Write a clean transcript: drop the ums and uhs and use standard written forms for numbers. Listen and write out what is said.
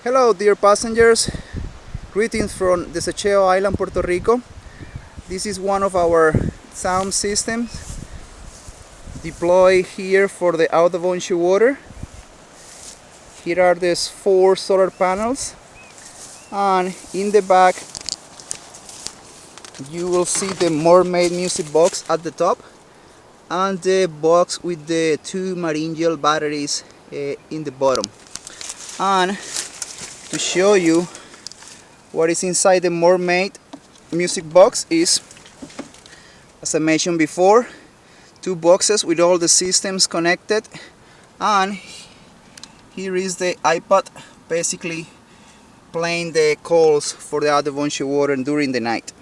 Hello dear passengers, greetings from Desecheo Island, Puerto Rico. This is one of our sound systems deployed here for the out of onshore water. Here are these 4 solar panels, and in the back you will see the mermaid music box at the top and the box with the 2 marine gel batteries in the bottom. And to show you what is inside the mermaid music box is, as I mentioned before, 2 boxes with all the systems connected, and here is the iPod basically playing the calls for the out of onshore water during the night.